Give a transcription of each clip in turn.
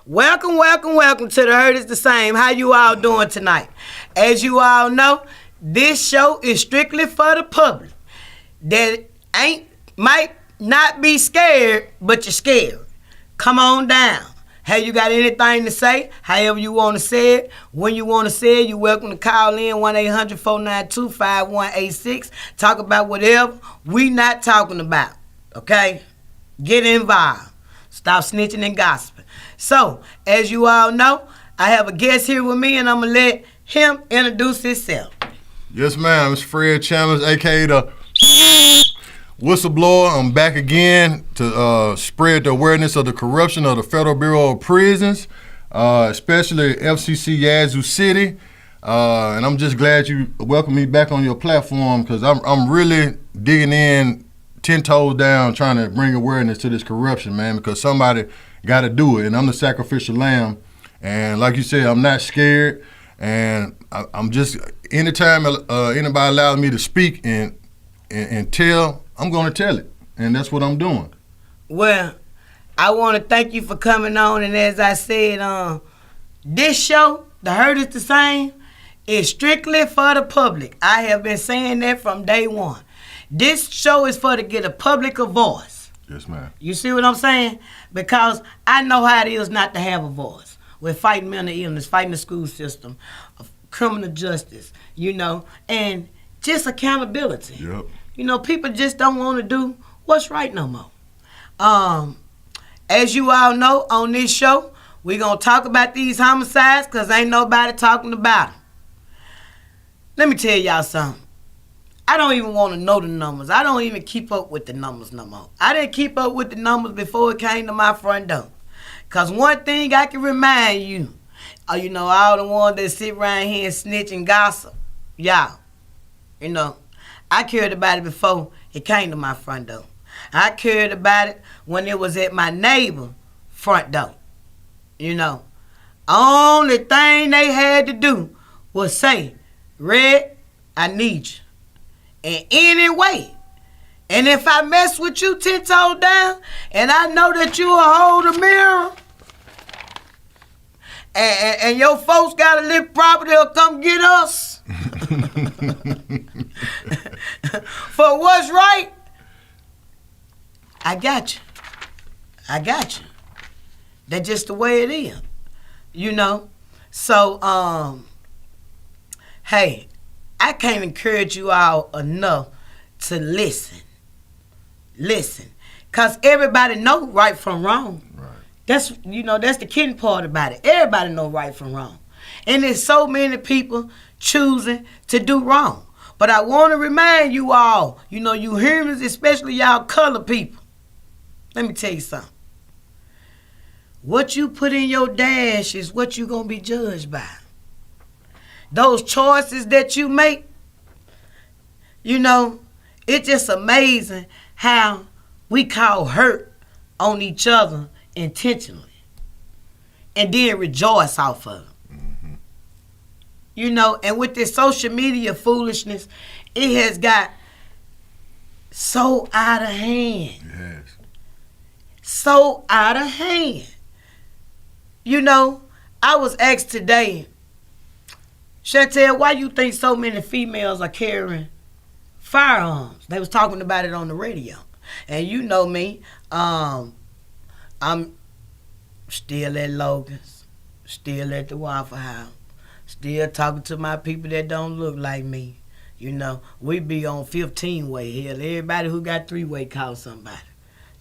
Welcome, welcome, welcome to the Hurt is the Same. How you all doing tonight? As you all know, this show is strictly for the public that might not be scared, but you're scared. Come on down. Hey, you got anything to say? However you want to say it. When you want to say it, you're welcome to call in 1-800-492-5186. Talk about whatever we not talking about. Okay? Get involved. Stop snitching and gossiping. So, as you all know, I have a guest here with me, and I'm going to let him introduce himself. Yes, ma'am. It's Fred Chalmers, a.k.a. the whistleblower. I'm back again to spread the awareness of the corruption of the Federal Bureau of Prisons, especially FCC Yazoo City. And I'm just glad you welcomed me back on your platform because I'm really digging in 10 toes down trying to bring awareness to this corruption, man, because somebody got to do it. And I'm the sacrificial lamb. And like you said, I'm not scared. And I'm just, anytime anybody allows me to speak and tell, I'm going to tell it. And that's what I'm doing. Well, I want to thank you for coming on. And as I said, this show, The Hurt is the Same, is strictly for the public. I have been saying that from day one. This show is for to get a public a voice. Yes, ma'am. You see what I'm saying? Because I know how it is not to have a voice. We're fighting mental illness, fighting the school system, criminal justice, and just accountability. Yep. People just don't want to do what's right no more. As you all know, on this show, we're going to talk about these homicides because ain't nobody talking about them. Let me tell y'all something. I don't even want to know the numbers. I don't even keep up with the numbers no more. I didn't keep up with the numbers before it came to my front door. Because one thing I can remind you, all the ones that sit around here and snitch and gossip, y'all, I cared about it before it came to my front door. I cared about it when it was at my neighbor's front door. Only thing they had to do was say, Red, I need you. In any way. And if I mess with you 10 toes down, and I know that you will hold a mirror, and your folks got to live property or come get us for what's right, I got you. That's just the way it is, So, hey, I can't encourage you all enough to listen. Because everybody know right from wrong. Right. That's the kidding part about it. Everybody know right from wrong. And there's so many people choosing to do wrong. But I want to remind you all, you humans, especially y'all colored people. Let me tell you something. What you put in your dash is what you're going to be judged by. Those choices that you make, it's just amazing how we call hurt on each other intentionally and then rejoice off of it. Mm-hmm. And with this social media foolishness, it has got so out of hand. Yes. So out of hand. I was asked today, Shantelle, why you think so many females are carrying firearms? They was talking about it on the radio. And you know me, I'm still at Logan's, still at the Waffle House, still talking to my people that don't look like me. We be on 15-way. Hell, everybody who got 3-way call somebody.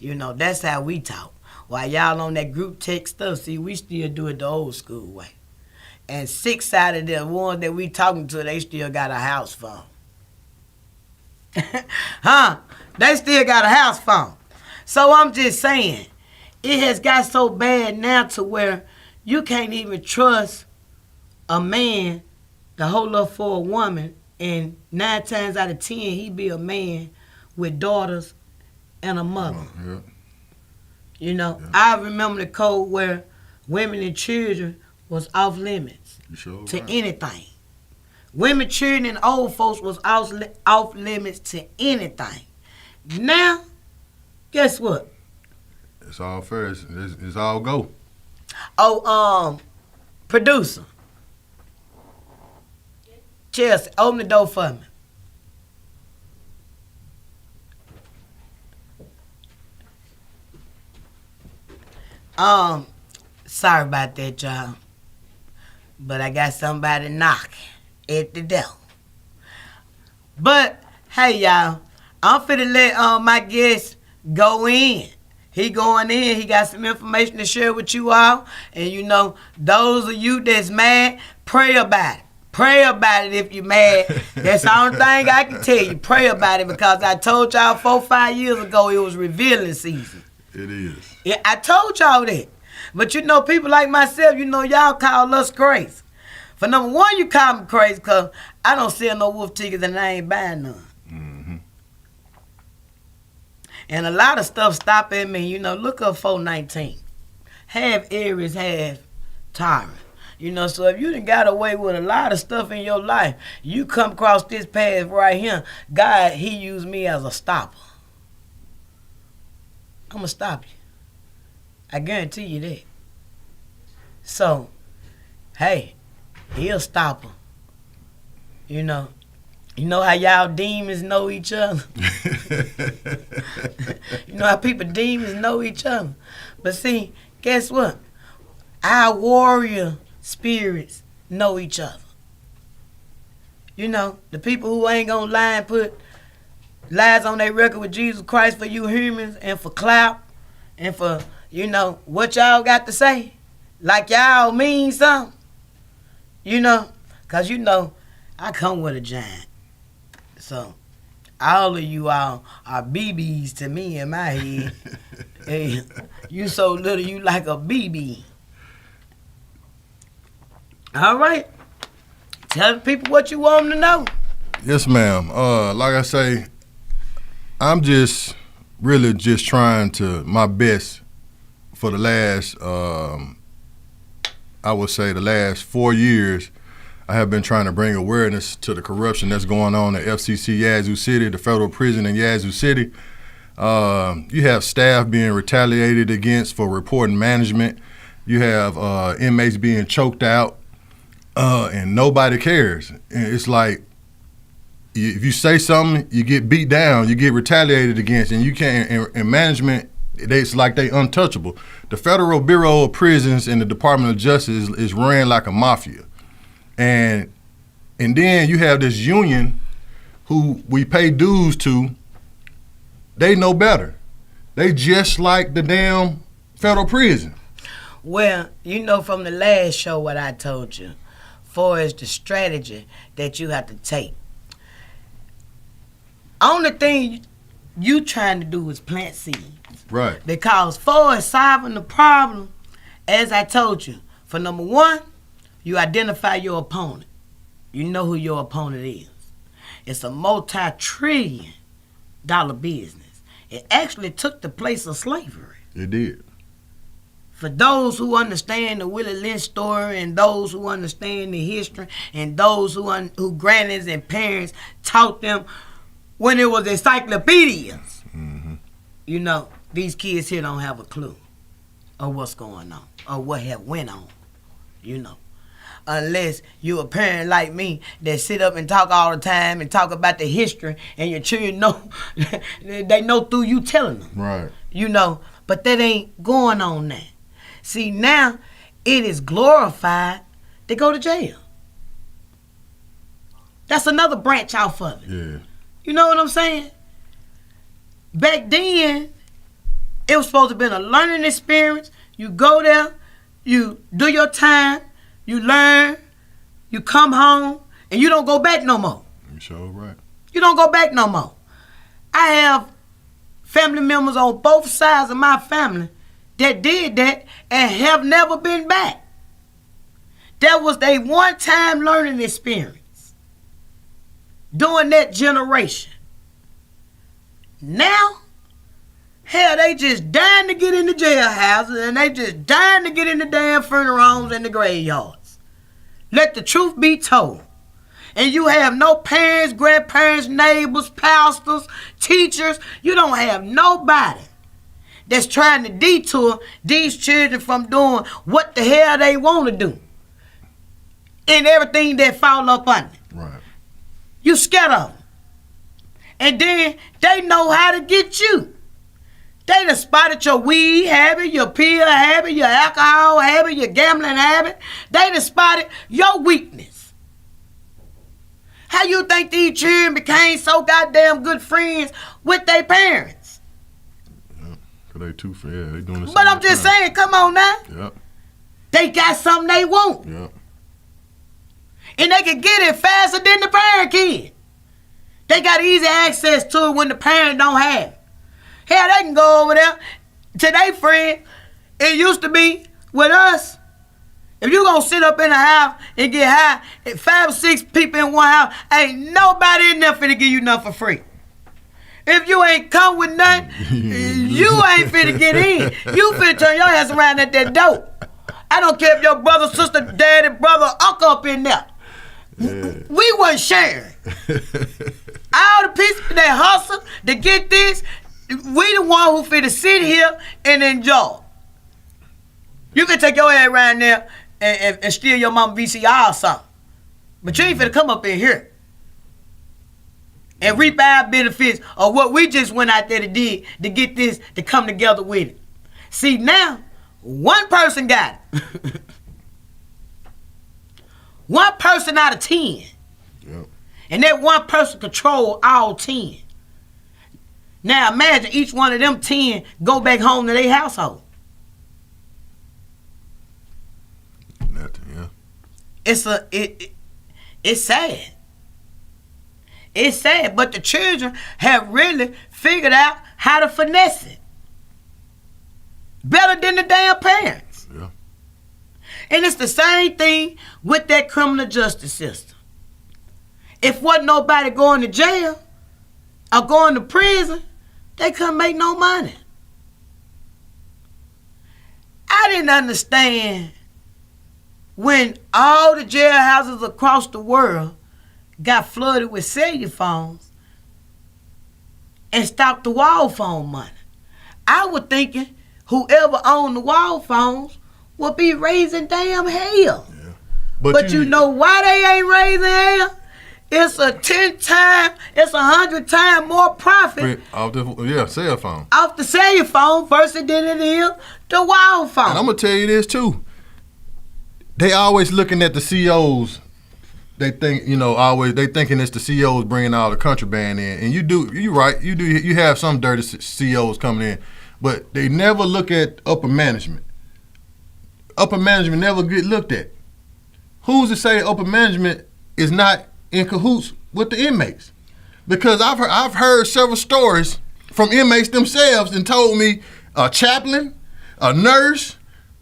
That's how we talk. While y'all on that group text stuff, see, we still do it the old school way. And 6 out of the ones that we talking to, they still got a house phone. They still got a house phone. So I'm just saying, it has got so bad now to where you can't even trust a man to hold up for a woman, and 9 times out of 10, he be a man with daughters and a mother. Yeah. I remember the code where women and children was off limits to anything. Women, children, and old folks was off limits to anything. Now, guess what? It's all fair. It's all go. Oh, producer. Chelsea, open the door for me. Sorry about that, y'all. But I got somebody knocking at the door. But, hey, y'all, I'm finna let my guest go in. He going in. He got some information to share with you all. And, you know, those of you that's mad, pray about it. Pray about it if you're mad. That's the only thing I can tell you. Pray about it, because I told y'all 4-5 years ago it was revealing season. It is. Yeah, I told y'all that. But you know, people like myself, you know, y'all call us crazy. For number one, you call me crazy because I don't sell no wolf tickets and I ain't buying none. Mm-hmm. And a lot of stuff stop at me. You know, look up 419. Half Aries, half Taurus. You know, so if you done got away with a lot of stuff in your life, you come across this path right here, God, he used me as a stopper. I'm going to stop you. I guarantee you that. So, hey, he'll stop her. You know how y'all demons know each other? You know how demons know each other? But see, guess what? Our warrior spirits know each other. You know, the people who ain't gonna lie and put lies on their record with Jesus Christ for you humans and for clout and for, you know, what y'all got to say. Like y'all mean something. You know, because, you know, I come with a giant. So, all of you all are BBs to me in my head. Hey, you so little, you like a BB. All right. Tell the people what you want them to know. Yes, ma'am. Like I say, I'm just really just trying to my best for the last, I would say the last 4 years. I have been trying to bring awareness to the corruption that's going on at FCC Yazoo City, the federal prison in Yazoo City. You have staff being retaliated against for reporting management. You have inmates being choked out, and nobody cares. And it's like, if you say something, you get beat down, you get retaliated against, and you can't. And management, it's like they untouchable. The Federal Bureau of Prisons and the Department of Justice is ran like a mafia. And then you have this union who we pay dues to. They know better. They just like the damn federal prison. Well, you know from the last show what I told you, far as the strategy that you have to take. Only thing you trying to do is plant seeds. Right. Because far as solving the problem, as I told you, for number one, you identify your opponent. You know who your opponent is. It's a multi-trillion-dollar business. It actually took the place of slavery. It did. For those who understand the Willie Lynch story and those who understand the history and those who grannies and parents taught them when it was encyclopedias, you know, these kids here don't have a clue of what's going on or what have went on, you know. Unless you a parent like me that sit up and talk all the time and talk about the history and your children know, they know through you telling them. Right. You know, but that ain't going on now. See, now it is glorified to go to jail. That's another branch off of it. Yeah. You know what I'm saying? Back then, it was supposed to have been a learning experience. You go there, you do your time, you learn, you come home, and you don't go back no more. You sure right. You don't go back no more. I have family members on both sides of my family that did that and have never been back. That was their one-time learning experience during that generation. Now, hell, they just dying to get in the jailhouses and they just dying to get in the damn funeral homes and the graveyards. Let the truth be told. And you have no parents, grandparents, neighbors, pastors, teachers. You don't have nobody that's trying to detour these children from doing what the hell they want to do and everything that fall up on it. Right. You scared of them. And then they know how to get you. They done spotted your weed habit, your pill habit, your alcohol habit, your gambling habit. They done spotted your weakness. How you think these children became so goddamn good friends with their parents? Yeah, cause they too fair. They doing the But same I'm just time. saying, come on now. Yep. They got something they want. Yep. And they can get it faster than the parent can. They got easy access to it when the parent don't have it. Hell, they can go over there to their friend. It used to be with us. If you gonna sit up in the house and get high, and 5 or 6 people in one house, ain't nobody in there finna give you nothing for free. If you ain't come with nothing, you ain't finna get in. You finna turn your ass around at that door. I don't care if your brother, sister, daddy, brother, uncle up in there. Yeah. We wasn't sharing. All the people that hustle to get this, we the one who finna sit here and enjoy. You can take your ass around there and steal your mama VCR or something. But you ain't finna come up in here and reap our benefits of what we just went out there to did to get this to come together with it. See, now, one person got it. One person out of 10. Yep. And that one person control all 10. Now imagine each one of them 10 go back home to their household. Nothing, yeah. It's sad. It's sad, but the children have really figured out how to finesse it. Better than the damn parents. Yeah. And it's the same thing with that criminal justice system. If wasn't nobody going to jail or going to prison, they couldn't make no money. I didn't understand when all the jailhouses across the world got flooded with cellular phones and stopped the wall phone money. I was thinking whoever owned the wall phones would be raising damn hell. Yeah. But you know why they ain't raising hell? It's a 10 times, it's 100 times more profit off the cell phone. Off the cellular phone versus than it is the wall phone. And I'm gonna tell you this too. They always looking at the COs. They think, they thinking it's the COs bringing all the contraband in. And you right, you have some dirty COs coming in, but they never look at upper management. Upper management never get looked at. Who's to say upper management is not in cahoots with the inmates? Because I've heard several stories from inmates themselves and told me a chaplain, a nurse,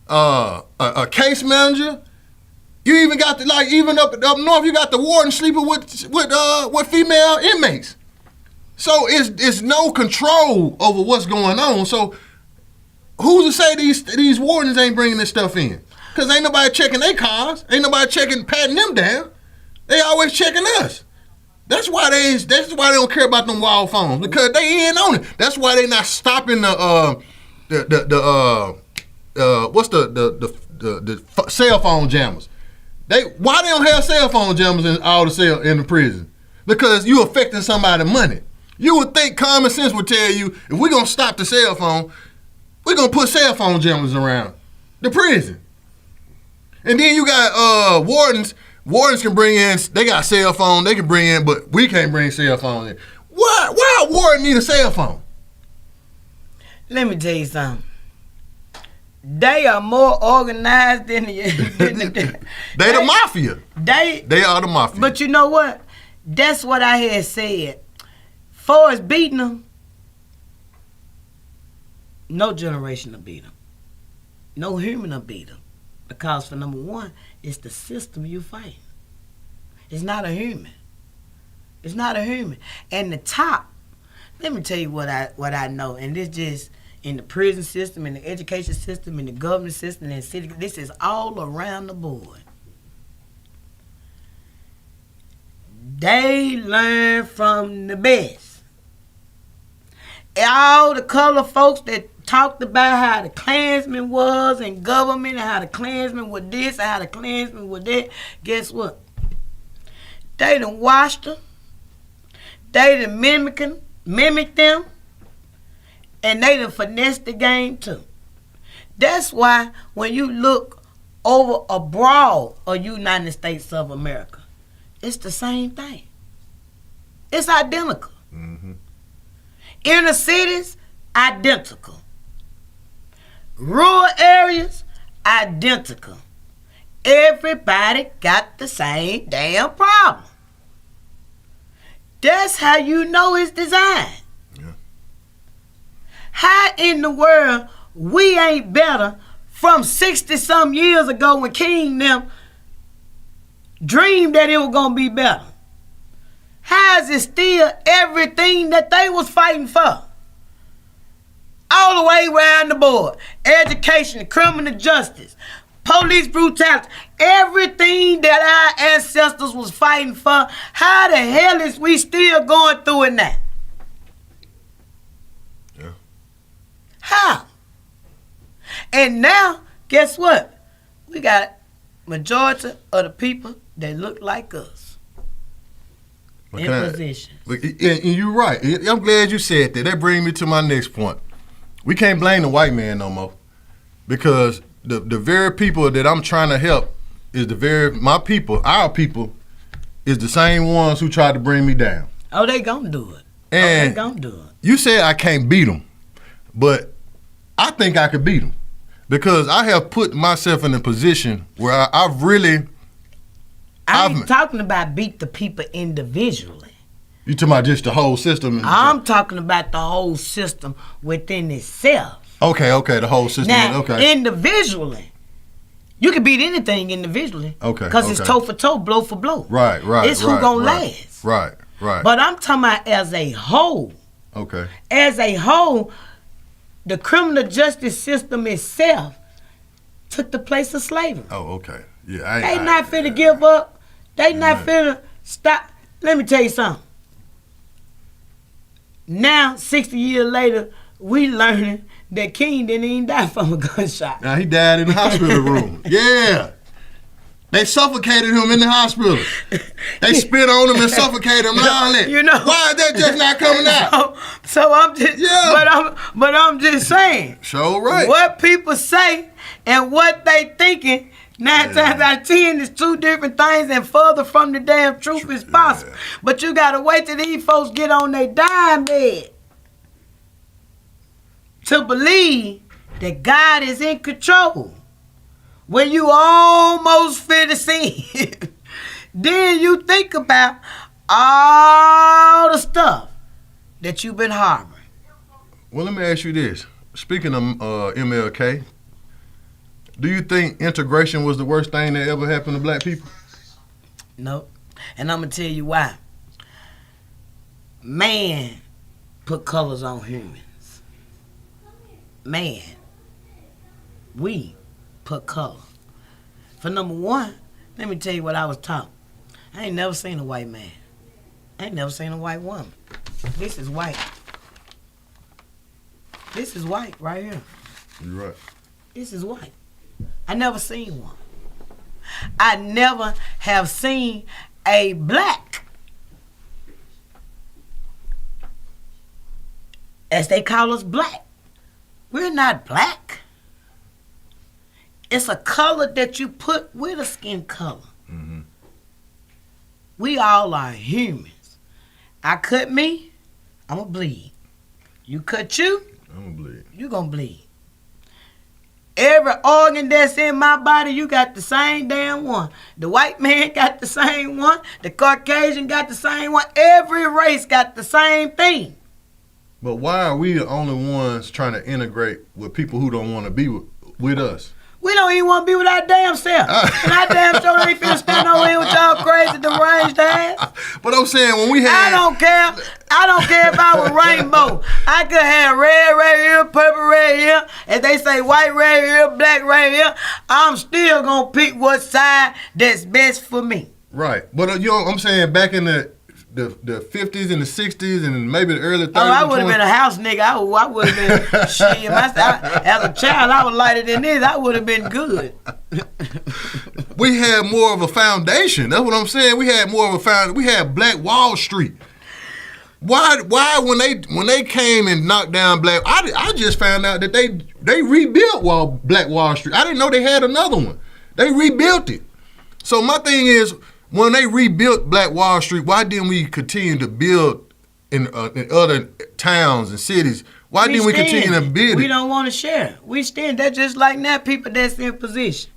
a case manager. You even got even up north, you got the warden sleeping with female inmates. So it's no control over what's going on. So who's to say these wardens ain't bringing this stuff in? Because ain't nobody checking their cars. Ain't nobody patting them down. They always checking us. That's why they don't care about them wall phones, because they in on it. That's why they not stopping the cell phone jammers. Why they don't have cell phone jammers in all in the prison? Because you affecting somebody's money. You would think common sense would tell you, if we're gonna stop the cell phone, we're gonna put cell phone jammers around the prison. And then you got wardens. Wardens can bring in, they got cell phone, they can bring in, but we can't bring cell phone in. Why a warden need a cell phone? Let me tell you something. They are more organized than They the mafia. They are the mafia. But you know what? That's what I had said. Far as beating them, no generation will beat them. No human will beat them. Because for number one, it's the system you fight. It's not a human. It's not a human. And the top, let me tell you what I know, and this just in the prison system, in the education system, in the government system, and city, this is all around the board. They learn from the best. All the color folks that talked about how the Klansmen was in government and how the Klansmen were this and how the Klansmen were that. Guess what? They done watched them. They done mimicked them. And they done finessed the game too. That's why when you look over abroad of United States of America, it's the same thing. It's identical. Mm-hmm. Inner cities, identical. Rural areas, identical. Everybody got the same damn problem. That's how you know it's designed. Yeah. How in the world we ain't better from 60-some years ago when King them dreamed that it was going to be better? How is it still everything that they was fighting for? All the way around the board. Education, criminal justice, police brutality, everything that our ancestors was fighting for, how the hell is we still going through it now? Yeah. How? And now, guess what? We got majority of the people that look like us in position. And you're right. I'm glad you said that. That brings me to my next point. We can't blame the white man no more, because the very people that I'm trying to help is my people, our people, is the same ones who tried to bring me down. Oh, they gonna do it. And they gonna do it. You said I can't beat them, but I think I could beat them, because I have put myself in a position where I've really. I ain't talking about beat the people individually. You talking about just the whole system? I'm talking about the whole system within itself. Okay, the whole system. Now, okay. Individually, you can beat anything individually. Okay. Because it's toe for toe, blow for blow. Right. It's who gonna last. Right. But I'm talking about as a whole. Okay. As a whole, the criminal justice system itself took the place of slavery. Oh, okay. Yeah. They not finna give up. They not finna stop. Let me tell you something. Now, 60 years later, we learning that King didn't even die from a gunshot. Now, he died in the hospital room. Yeah. They suffocated him in the hospital. They spit on him and suffocated him and all that. You know, why is that just not coming out? So I'm just, but I'm just saying. So right. What people say and what they thinking, 9 times out of 10 is two different things, and further from the damn truth is possible. But you gotta wait till these folks get on their dying bed to believe that God is in control. When you almost fit to see, then you think about all the stuff that you've been harboring. Well, let me ask you this. Speaking of MLK, do you think integration was the worst thing that ever happened to black people? Nope. And I'm going to tell you why. Man put colors on humans. Man. We put color. For number one, let me tell you what I was taught. I ain't never seen a white man. I ain't never seen a white woman. This is white. This is white right here. You're right. This is white. I never seen one. I never have seen a black, as they call us black. We're not black. It's a color that you put with a skin color. Mm-hmm. We all are humans. I cut me, I'm going to bleed. You cut you, I'm going to bleed. you going to bleed. Every organ that's in my body, you got the same damn one. The white man got the same one. The Caucasian got the same one. Every race got the same thing. But why are we the only ones trying to integrate with people who don't want to be with us? We don't even want to be with our damn self. And our damn sure ain't finna stand over here with y'all crazy deranged ass. But I'm saying, when we had... I don't care if I was rainbow. I could have red right here, purple right here. If they say white right here, black right here, I'm still going to pick what side that's best for me. Right. But I'm saying, back in the the 50s and the 60s and maybe the early 30s. Oh, I would have been a house nigga. I would have been shit. As a child, I was lighter than this. I would have been good. We had more of a foundation. That's what I'm saying. We had more of a foundation. We had Black Wall Street. Why when they came and knocked down Black, I just found out that they rebuilt Black Wall Street. I didn't know they had another one. They rebuilt it. So my thing is, when they rebuilt Black Wall Street, why didn't we continue to build in other towns and cities? Why didn't we continue to build it? We don't want to share. We stand. That's just like now people that's in position.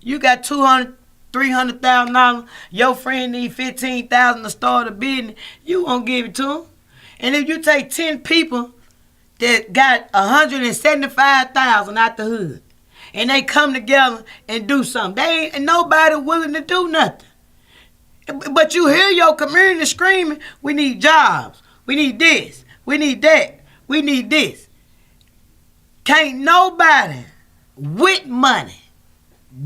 You got $200,000, $300,000. Your friend need $15,000 to start a business. You won't give it to them. And if you take 10 people that got $175,000 out the hood, and they come together and do something, ain't nobody willing to do nothing. But you hear your community screaming, we need jobs, we need this, we need that, we need this. Can't nobody with money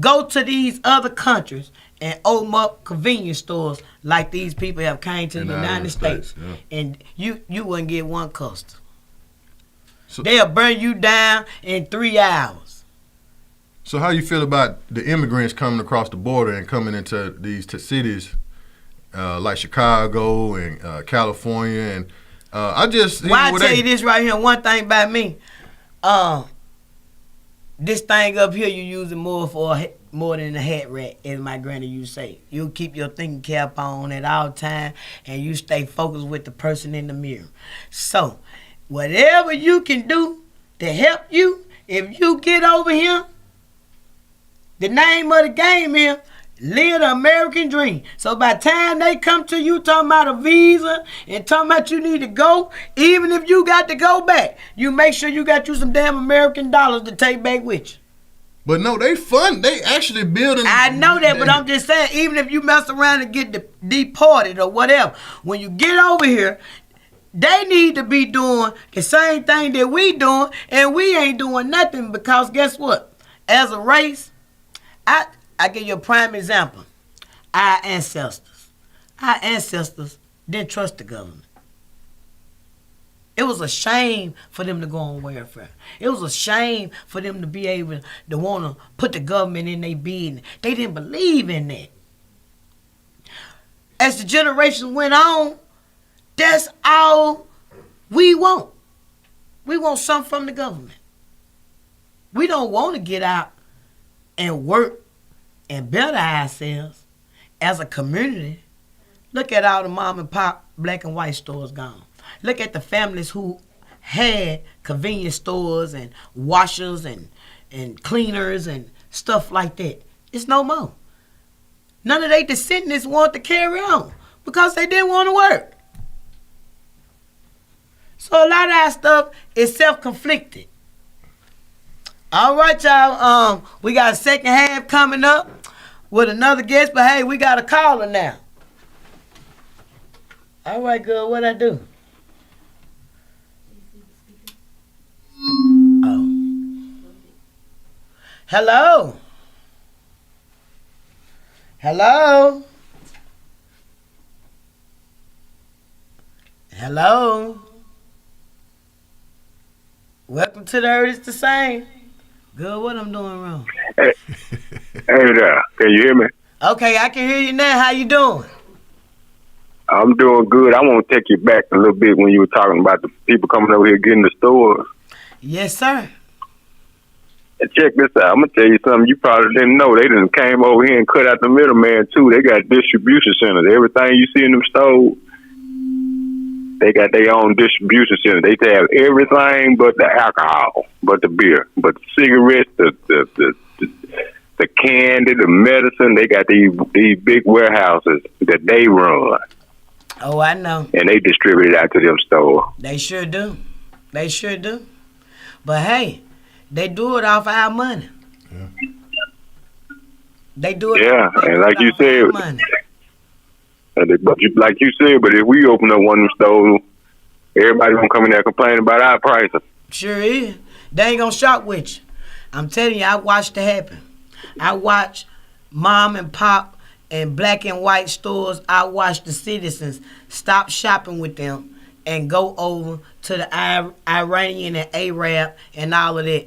go to these other countries and open up convenience stores like these people have came to the United States. Yeah. And you wouldn't get one customer. So, they'll burn you down in 3 hours. So how you feel about the immigrants coming across the border and coming into these cities like Chicago and California? And I just... Well, I tell you this right here, one thing about me. This thing up here you using more than a hat rack, as my granny used to say. You keep your thinking cap on at all time, and you stay focused with the person in the mirror. So, whatever you can do to help you, if you get over here, the name of the game is live the American dream. So by the time they come to you talking about a visa and talking about you need to go, even if you got to go back, you make sure you got you some damn American dollars to take back with you. But no, they fun. They actually building. I know that, but I'm just saying, even if you mess around and get deported or whatever, when you get over here, they need to be doing the same thing that we doing, and we ain't doing nothing because guess what? As a race, I give you a prime example. Our ancestors didn't trust the government. It was a shame for them to go on welfare. It was a shame for them to be able to want to put the government in their business. They didn't believe in that. As the generations went on, that's all we want. We want something from the government. We don't want to get out and work and better ourselves as a community. Look at all the mom and pop black and white stores gone. Look at the families who had convenience stores and washers and cleaners and stuff like that. It's no more. None of their descendants want to carry on because they didn't want to work. So a lot of our stuff is self-conflicted. All right, y'all. We got a second half coming up with another guest, but hey, we got a caller now. All right, girl, what I do? Oh. Hello. Hello. Hello. Welcome to the Earth is the Same. Good, what I'm doing wrong? Hey there, can you hear me? Okay, I can hear you now. How you doing? I'm doing good. I want to take you back a little bit when you were talking about the people coming over here getting the stores. Yes, sir. And check this out. I'm going to tell you something you probably didn't know. They done came over here and cut out the middleman, too. They got distribution centers. Everything you see in them stores, they got their own distribution center. They have everything but the alcohol, but the beer, but the cigarettes, the candy, the medicine. They got these big warehouses that they run. Oh, I know. And they distribute it out to them stores. They sure do. They sure do. But hey, they do it off our money. Yeah. They do it. Yeah, and like you said, like you said, but if we open up one of them stores, everybody gonna come in there complaining about our prices. Sure is. They ain't gonna shop with you. I'm telling you, I watched it happen. I watched mom and pop in black and white stores, I watched the citizens stop shopping with them and go over to the Iranian and Arab and all of that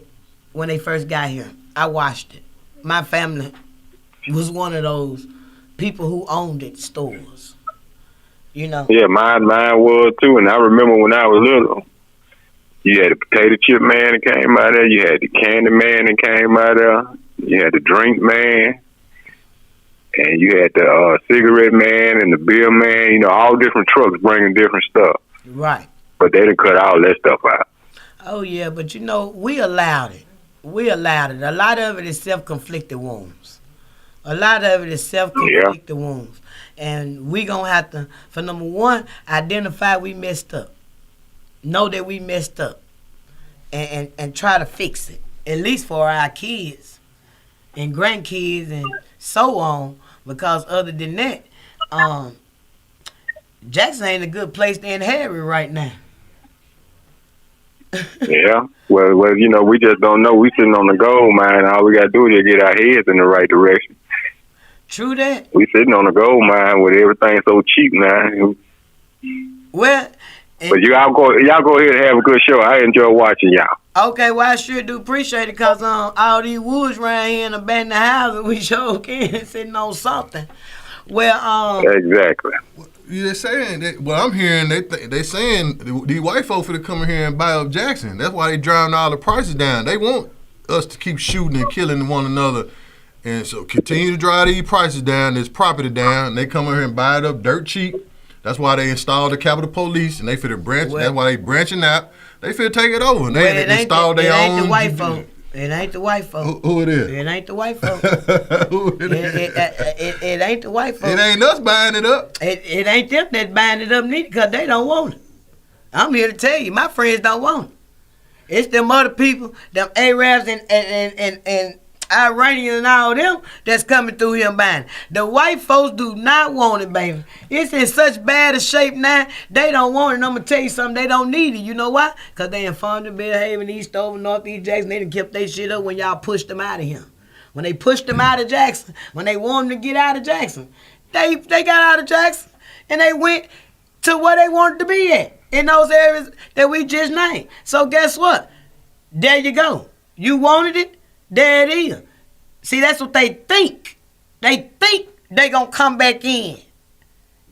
when they first got here. I watched it. My family was one of those people who owned it stores. You know. Yeah, mine was too. And I remember when I was little, you had the potato chip man that came out there. You had the candy man that came out there. You had the drink man. And you had the cigarette man and the beer man. You know, all different trucks bringing different stuff. Right. But they done cut all that stuff out. Oh, yeah, but you know, we allowed it. We allowed it. A lot of it is self-conflicted wounds. Wounds. And we going to have to, for number one, identify we messed up. Know that we messed up. And try to fix it. At least for our kids and grandkids and so on. Because other than that, Jackson ain't a good place to inherit right now. Yeah. Well, you know, we just don't know. We sitting on the gold mine. All we got to do is get our heads in the right direction. True that. We sitting on the gold mine with everything so cheap now. Well, but y'all go ahead and have a good show. I enjoy watching y'all. Okay, well, I sure do appreciate it because all these woods around here in abandoned houses, we sure can sitting on something. Well, exactly. They're saying that. What I'm hearing, they saying these white folks finna come in here and buy up Jackson. That's why they driving all the prices down. They want us to keep shooting and killing one another, and so continue to drive these prices down, this property down. And they come in here and buy it up dirt cheap. That's why they installed the Capitol Police, and they finna branch. That's why they branching out. They finna take it over. And they install their own. It ain't the white folk. It ain't the white folk. Who it is? It ain't the white folk. Who it is? It ain't the white folk. It ain't us buying it up. It ain't them that buying it up neither because they don't want it. I'm here to tell you, my friends don't want it. It's them other people, them Arabs and Iranians and all them that's coming through here buying it. The white folks do not want it, baby. It's in such bad a shape now, they don't want it. And I'm going to tell you something, they don't need it. You know why? Because they in Fonda, Belhaven, Eastover, Northeast Jackson, they done kept their shit up when y'all pushed them out of here. When they pushed them out of Jackson, when they wanted them to get out of Jackson, they got out of Jackson and they went to where they wanted to be at in those areas that we just named. So guess what? There you go. You wanted it? There it is. See, that's what they think. They think they gonna come back in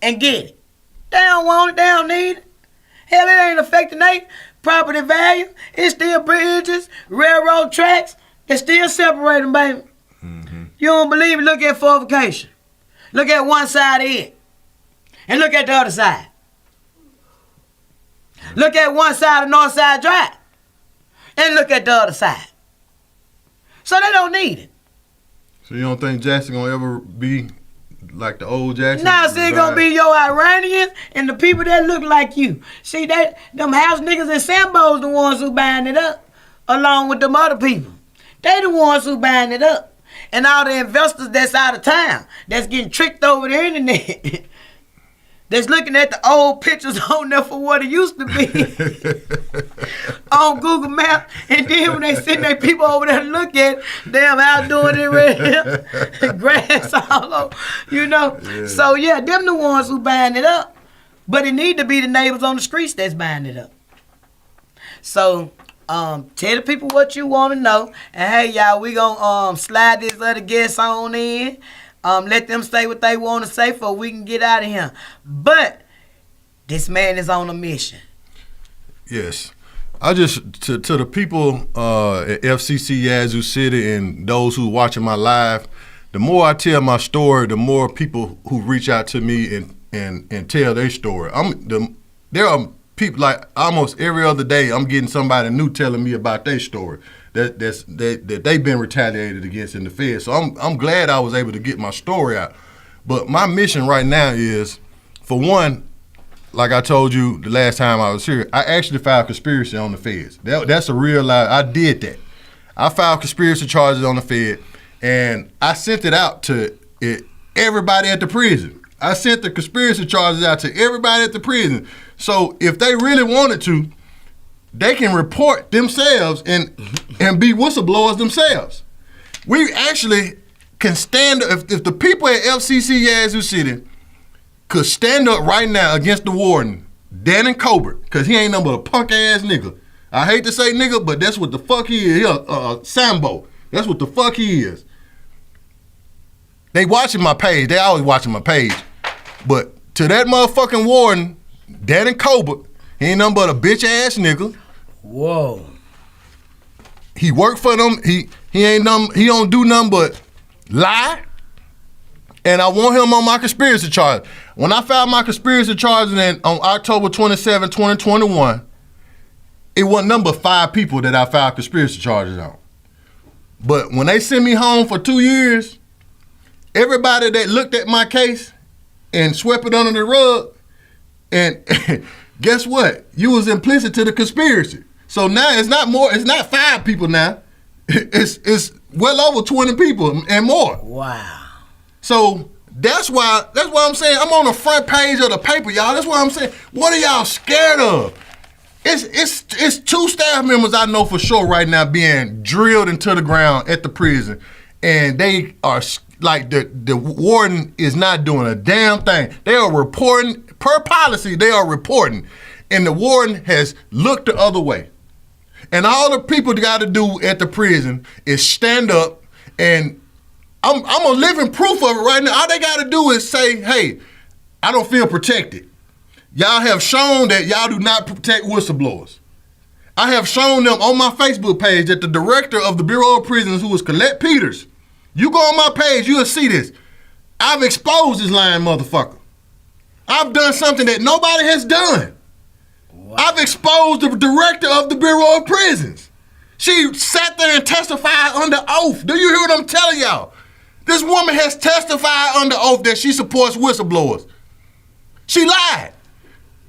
and get it. They don't want it. They don't need it. Hell, it ain't affecting their property value. It's still bridges, railroad tracks. They still separate them, baby. Mm-hmm. You don't believe it? Look at fortification. Look at one side of it. And look at the other side. Look at one side of Northside Drive. And look at the other side. So they don't need it. So you don't think Jackson gonna ever be like the old Jackson? Nah, see, it's gonna be your Iranians and the people that look like you. See, them house niggas and Sambo's the ones who buying it up, along with them other people. They the ones who buying it up. And all the investors that's out of town, that's getting tricked over the internet, that's looking at the old pictures on there for what it used to be on Google Maps, and then when they send their people over there to look at it, damn how doing it right here, grass all over, you know. Yeah. So yeah, them the ones who buying it up, but it need to be the neighbors on the streets that's buying it up. So tell the people what you want to know, and hey y'all, we gonna slide this other guest on in. Let them say what they want to say before we can get out of here. But this man is on a mission. Yes. I just, to the people at FCC Yazoo City and those who watching my live, the more I tell my story, the more people who reach out to me and tell their story. There are people, like almost every other day, I'm getting somebody new telling me about their story. That they've been retaliated against in the Fed. So I'm glad I was able to get my story out. But my mission right now is, for one, like I told you the last time I was here, I actually filed conspiracy on the Feds. That's a real lie. I did that. I filed conspiracy charges on the Fed, and I sent it out to everybody at the prison. I sent the conspiracy charges out to everybody at the prison. So if they really wanted to, they can report themselves and be whistleblowers themselves. We actually can stand up, if the people at FCC Yazoo City could stand up right now against the warden, Dan and Colbert, because he ain't nothing but a punk ass nigga. I hate to say nigga, but that's what the fuck he is. He Sambo. That's what the fuck he is. They watching my page. They always watching my page. But to that motherfucking warden, Dan and Colbert, he ain't nothing but a bitch ass nigga. Whoa. He worked for them. He don't do nothing but lie. And I want him on my conspiracy charge. When I filed my conspiracy charges on October 27, 2021, it wasn't number 5 people that I filed conspiracy charges on. But when they sent me home for 2 years, everybody that looked at my case and swept it under the rug, and guess what? You was implicit to the conspiracy. So now it's not 5 people now. It's well over 20 people and more. Wow. So that's why I'm saying I'm on the front page of the paper, y'all. That's why I'm saying, what are y'all scared of? It's 2 staff members I know for sure right now being drilled into the ground at the prison, and they are like the warden is not doing a damn thing. They are reporting per policy. They are reporting, and the warden has looked the other way. And all the people got to do at the prison is stand up, and I'm a living proof of it right now. All they got to do is say, hey, I don't feel protected. Y'all have shown that y'all do not protect whistleblowers. I have shown them on my Facebook page that the director of the Bureau of Prisons, who is Colette Peters, you go on my page, you'll see this. I've exposed this lying motherfucker. I've done something that nobody has done. Wow. I've exposed the director of the Bureau of Prisons. She sat there and testified under oath. Do you hear what I'm telling y'all? This woman has testified under oath that she supports whistleblowers. She lied.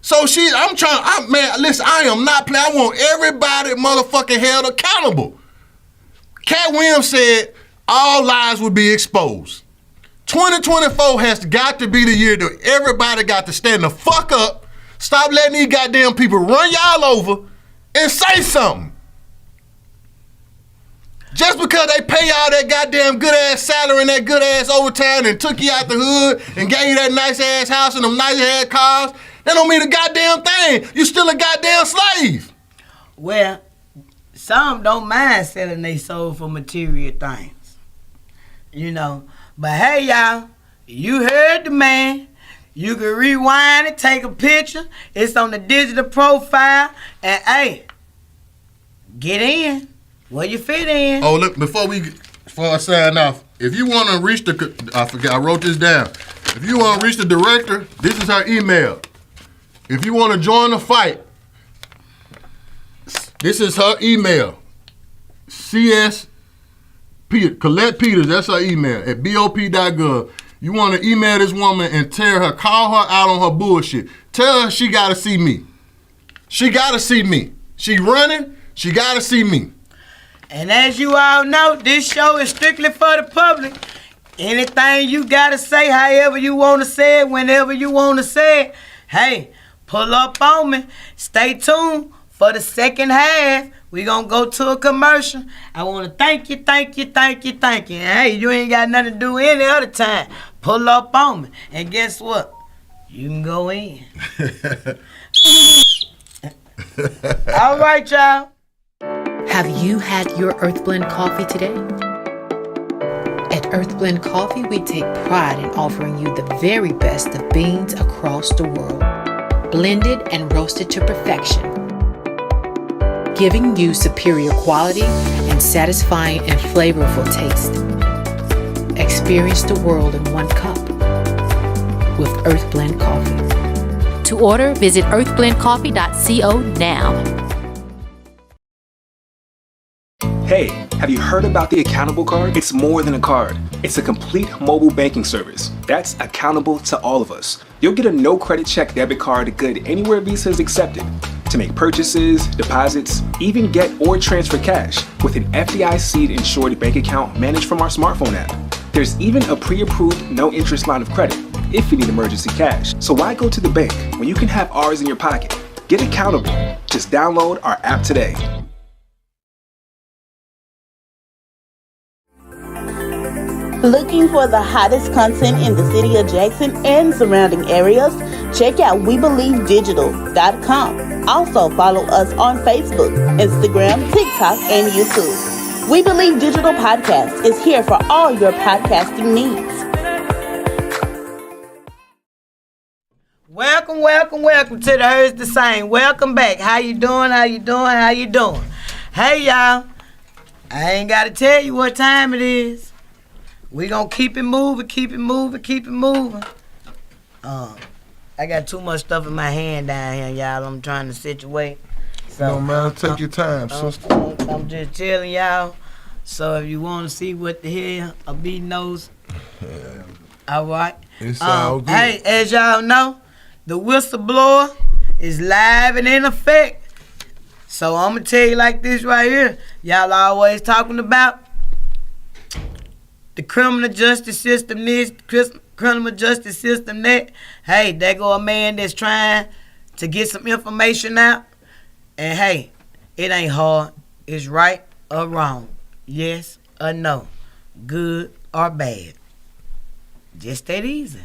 So listen, I am not playing. I want everybody motherfucking held accountable. Cat Williams said all lies would be exposed. 2024 has got to be the year that everybody got to stand the fuck up, stop letting these goddamn people run y'all over, and say something. Just because they pay y'all that goddamn good ass salary and that good ass overtime and took you out the hood and gave you that nice ass house and them nice ass cars, that don't mean a goddamn thing. You still a goddamn slave. Well, some don't mind selling their soul for material things. You know. But hey, y'all, you heard the man. You can rewind it, take a picture. It's on the digital profile. And hey, get in. Where you fit in. Oh, look, before I sign off, if you want to reach I wrote this down. If you want to reach the director, this is her email. If you want to join the fight, this is her email. Colette Peters, that's her email, at bop.gov. You want to email this woman and call her out on her bullshit. Tell her she got to see me. She got to see me. She running, she got to see me. And as you all know, this show is strictly for the public. Anything you got to say, however you want to say it, whenever you want to say it, hey, pull up on me. Stay tuned for the second half. We're going to go to a commercial. I want to thank you. And hey, you ain't got nothing to do any other time. Pull up on me. And guess what? You can go in. All right, y'all. Have you had your Earth Blend coffee today? At Earth Blend Coffee, we take pride in offering you the very best of beans across the world, blended and roasted to perfection, giving you superior quality and satisfying and flavorful taste. Experience the world in one cup with Earth Blend Coffee. To order, visit earthblendcoffee.co now. Hey, have you heard about the Accountable Card? It's more than a card. It's a complete mobile banking service that's accountable to all of us. You'll get a no credit check debit card good anywhere Visa is accepted to make purchases, deposits, even get or transfer cash with an FDIC insured bank account managed from our smartphone app. There's even a pre-approved no interest line of credit if you need emergency cash. So why go to the bank when you can have ours in your pocket? Get accountable. Just download our app today. Looking for the hottest content in the city of Jackson and surrounding areas? Check out WeBelieveDigital.com. Also follow us on Facebook, Instagram, TikTok, and YouTube. We Believe Digital Podcast is here for all your podcasting needs. Welcome to the Hers the Same. Welcome back. How you doing? Hey, y'all. I ain't got to tell you what time it is. We gonna keep it moving. I got too much stuff in my hand down here, y'all. I'm trying to situate. So, no, man, take your time, sister. I'm just telling y'all. So if you want to see what the hell a bee knows, all right. It's all good. Hey, as y'all know, the whistleblower is live and in effect. So I'm gonna tell you like this right here. Y'all always talking about the criminal justice system this, criminal justice system that. Hey, there go a man that's trying to get some information out. And hey, it ain't hard. It's right or wrong. Yes or no. Good or bad. Just that easy.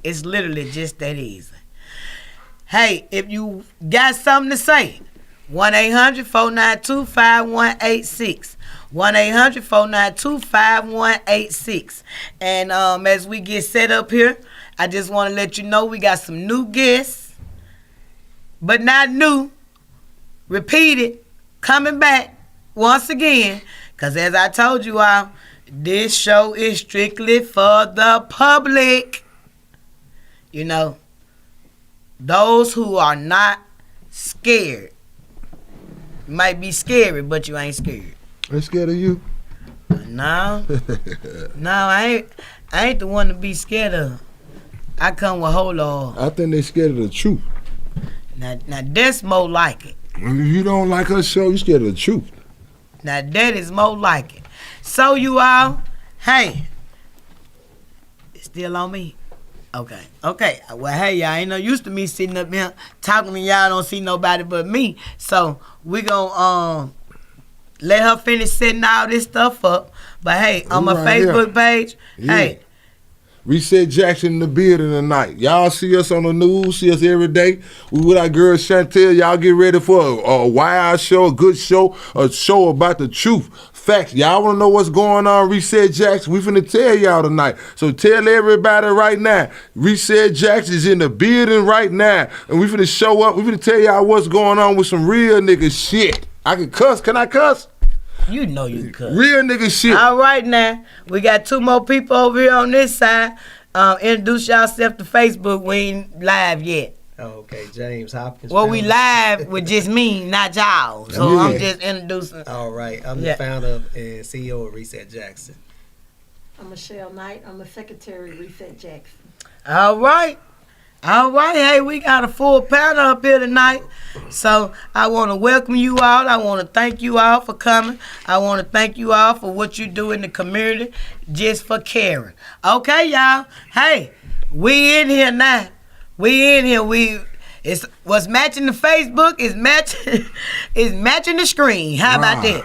It's literally just that easy. Hey, if you got something to say, 1-800-492-5186. 1-800-492-5186. And as we get set up here, I just want to let you know we got some new guests, but not new, repeated, coming back once again. Because as I told you all, this show is strictly for the public. You know, those who are not scared. You might be scary, but you ain't scared. They scared of you? No. I ain't the one to be scared of. I come with whole on. I think they scared of the truth. Now that's more like it. If you don't like her show, you scared of the truth. Now that is more like it. So you all, hey, it's still on me. Okay. Well, hey, y'all ain't no used to me sitting up here talking to y'all. Don't see nobody but me. So we gonna let her finish setting all this stuff up. But hey, on my Facebook page, hey. Reset Jackson in the building tonight. Y'all see us on the news, see us every day. We with our girl Shantelle. Y'all get ready for a wild show, a good show, a show about the truth. Facts. Y'all want to know what's going on, Reset Jackson? We finna tell y'all tonight. So tell everybody right now, Reset Jackson is in the building right now. And we finna show up. We finna tell y'all what's going on with some real nigga shit. I can cuss. Can I cuss? You know you could. Real nigga shit. All right now. We got two more people over here on this side. Introduce yourself to Facebook. We ain't live yet. Okay, James Hopkins. Well, we live with just me, not y'all. So I'm just introducing. All right. I'm the founder and CEO of Reset Jackson. I'm Michelle Knight. I'm the secretary of Reset Jackson. All right. Hey, we got a full panel up here tonight. So I want to welcome you all. I want to thank you all for coming. I want to thank you all for what you do in the community, just for caring. Okay, y'all. Hey, we in here now. We in here. It's what's matching the Facebook is matching the screen. How about that?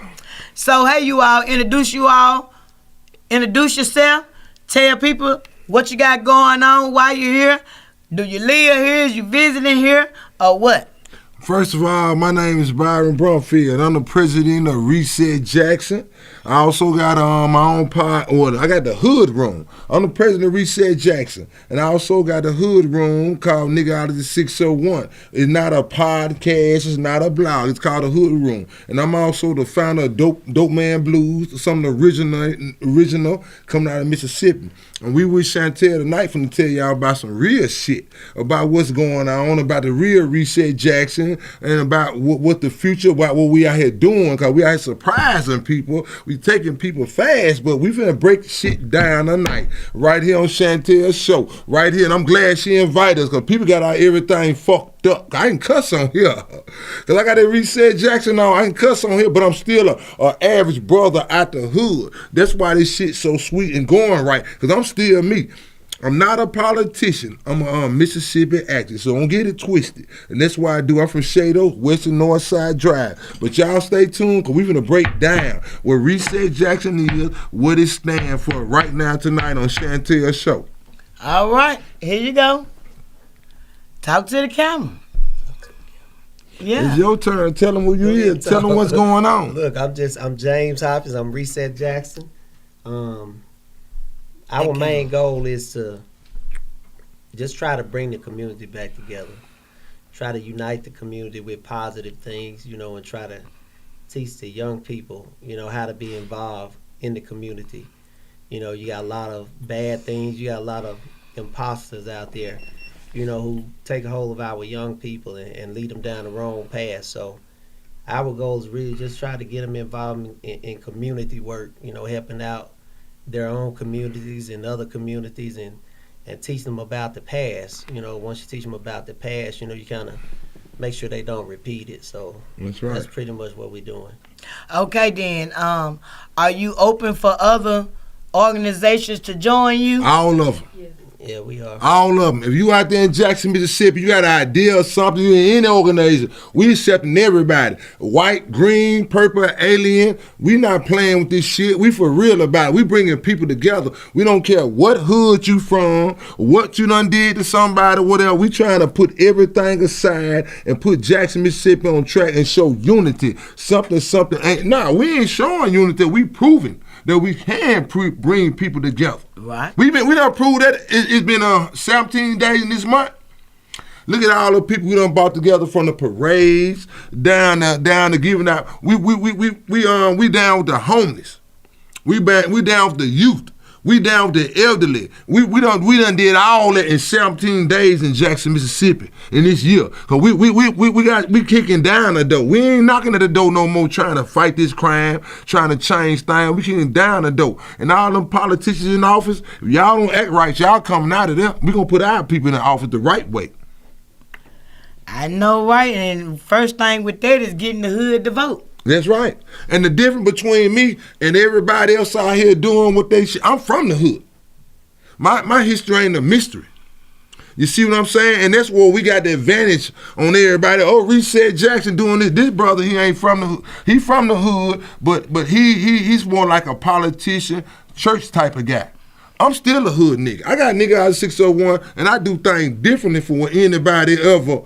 So hey, you all, introduce yourself. Tell people what you got going on while you're here. Do you live here? Is you visiting here? Or what? First of all, my name is Byron Brumfield. I'm the president of Reset Jackson. I also got my own I got the Hood Room. I'm the president of Reset Jackson. And I also got the Hood Room called Nigga Out of the 601. It's not a podcast. It's not a blog. It's called the Hood Room. And I'm also the founder of Dope Man Blues, some of the original coming out of Mississippi. And we with Shantelle tonight finna tell y'all about some real shit, about what's going on, about the real Reset Jackson, and about what the future, about what we out here doing, because we out here surprising people. We taking people fast, but we finna break shit down tonight, right here on Chantelle's show, right here. And I'm glad she invited us, because people got our everything fucked up. I ain't cuss on here, because I got that Reset Jackson on. I ain't cuss on here, but I'm still a average brother out the hood. That's why this shit so sweet and going right, because I'm still me. I'm not a politician. I'm a Mississippi actor, so don't get it twisted. And that's why I do. I'm from Shado, Western North Side Drive. But y'all stay tuned, because we're going to break down what Reset Jackson is, what it stands for right now tonight on Chantelle's show. All right, here you go. Talk to the camera. Yeah. It's your turn. Tell them who you is. Tell them what's going on. Look, I'm James Hopkins. I'm Reset Jackson. Our main goal is to just try to bring the community back together. Try to unite the community with positive things, and try to teach the young people, how to be involved in the community. You got a lot of bad things. You got a lot of imposters out there, who take a hold of our young people and lead them down the wrong path. So our goal is really just try to get them involved in community work, helping out their own communities and other communities and teach them about the past. Once you teach them about the past, you kind of make sure they don't repeat it. So that's right. That's pretty much what we're doing. Okay, then. Are you open for other organizations to join you? All of them. Yeah, we are. All of them. If you out there in Jackson, Mississippi, you got an idea or something, you in any organization, we accepting everybody. White, green, purple, alien. We not playing with this shit. We for real about it. We bringing people together. We don't care what hood you from, what you done did to somebody, whatever. We trying to put everything aside and put Jackson, Mississippi on track and show unity. Something ain't. Nah, we ain't showing unity. We proving that we can bring people together. Right. We done proved that. It's been 17 days in this month. Look at all the people we done brought together, from the parades down to giving out. We down with the homeless. We down with the youth. We down with the elderly. We done did all that in 17 days in Jackson, Mississippi in this year. Cause we kicking down the door. We ain't knocking at the door no more trying to fight this crime, trying to change things. We kicking down the door. And all them politicians in office, if y'all don't act right, y'all coming out of there. We gonna put our people in the office the right way. I know, right? And first thing with that is getting the hood to vote. That's right. And the difference between me and everybody else out here doing what they I'm from the hood. My history ain't a mystery. You see what I'm saying? And that's where we got the advantage on everybody. Oh, Reset Jackson doing this. This brother, he ain't from the hood. He from the hood, but he's more like a politician, church type of guy. I'm still a hood nigga. I got a nigga out of 601, and I do things differently from what anybody ever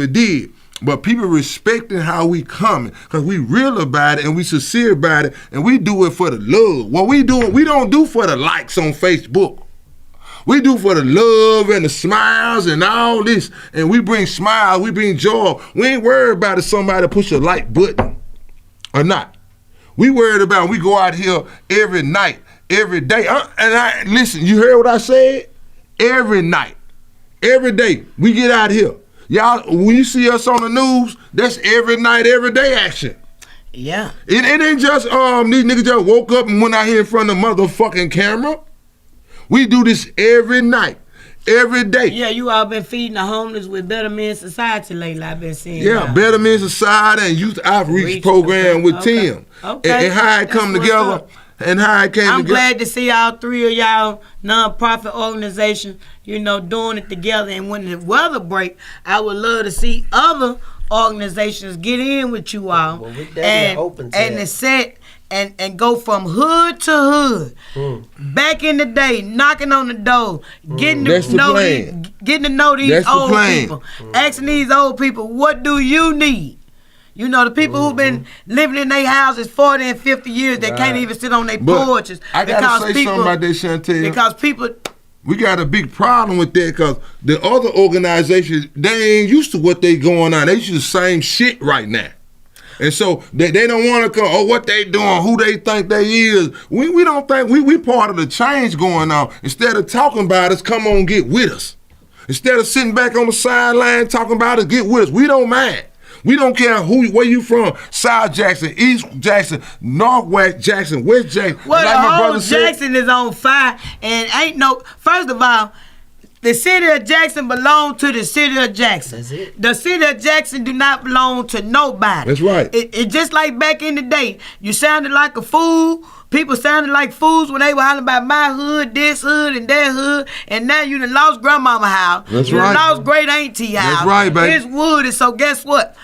did. But people respecting how we coming, because we real about it and we sincere about it, and we do it for the love. What we doing, we don't do for the likes on Facebook. We do for the love and the smiles and all this, and we bring smiles, we bring joy. We ain't worried about if somebody push a like button or not. We worried about we go out here every night, every day. Listen, you heard what I said? Every night, every day, we get out here. Y'all, when you see us on the news, that's every night, every day action. Yeah. It ain't just these niggas just woke up and went out here in front of the motherfucking camera. We do this every night, every day. Yeah, you all been feeding the homeless with Better Men Society lately, I've been seeing. Yeah, Better Men Society and Youth Outreach Program with Tim. Okay. And how it come together. And how it came together. I'm glad to see all three of y'all non-profit organizations, doing it together. And when the weather break, I would love to see other organizations get in with you all. Well, we definitely open to and that. to set and go from hood to hood. Back in the day, knocking on the door, getting to know these old people, asking these old people, what do you need? The people who've been living in their houses 40 and 50 years, they can't even sit on their porches. I gotta say something about that, Shantelle. Because people... We got a big problem with that, because the other organizations, they ain't used to what they going on. They used to the same shit right now. And so they don't want to come, what they doing, who they think they is. We don't think, we part of the change going on. Instead of talking about us, come on, get with us. Instead of sitting back on the sideline talking about us, get with us. We don't mind. We don't care where you from, South Jackson, East Jackson, Northwest Jackson, West Jackson. Well, like the my whole brother Jackson is on fire, and ain't no, first of all, The city of Jackson belongs to the city of Jackson. That's it. The city of Jackson do not belong to nobody. That's right. It just like back in the day, you sounded like a fool. People sounded like fools when they were hollering about my hood, this hood, and that hood. And now you done lost grandmama house. That's you right. done lost great auntie house. That's right, baby. It's wood. And so guess what?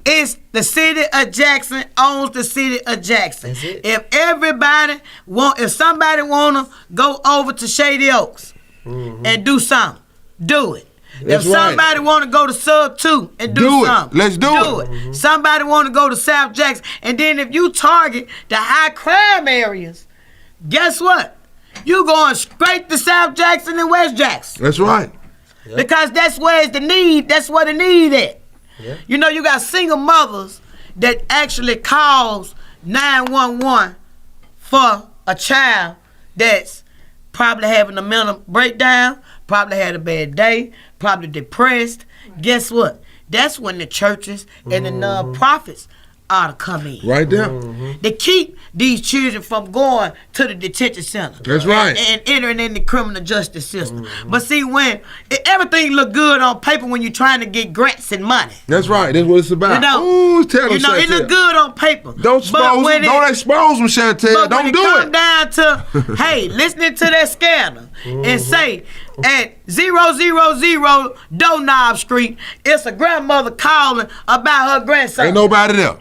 It's the city of Jackson owns the city of Jackson. That's it. If somebody wanna go over to Shady Oaks and do something, do it. That's if somebody want to go to Sub 2 and do something, Let's do it. it. Somebody want to go to South Jackson. And then if you target the high crime areas, guess what? You going straight to South Jackson and West Jackson. That's right. Because that's where the need, that's where the need at. Yeah. You know, you got single mothers that actually calls 911 for a child that's probably having a mental breakdown, probably had a bad day, probably depressed. Guess what? That's when the churches and the nonprofits ought to come in. Right there. They keep these children from going to the detention center. That's right. And entering in the criminal justice system. But see, when everything look good on paper when you're trying to get grants and money. That's right. That's what it's about. You know, Ooh, tell them, you know, it Shantelle. look good on paper. Don't expose them. Don't expose them, Shantelle. But Don't when do come it. down to, hey, listening to that scanner and say at 000 Doorknob Street, it's a grandmother calling about her grandson. Ain't nobody there.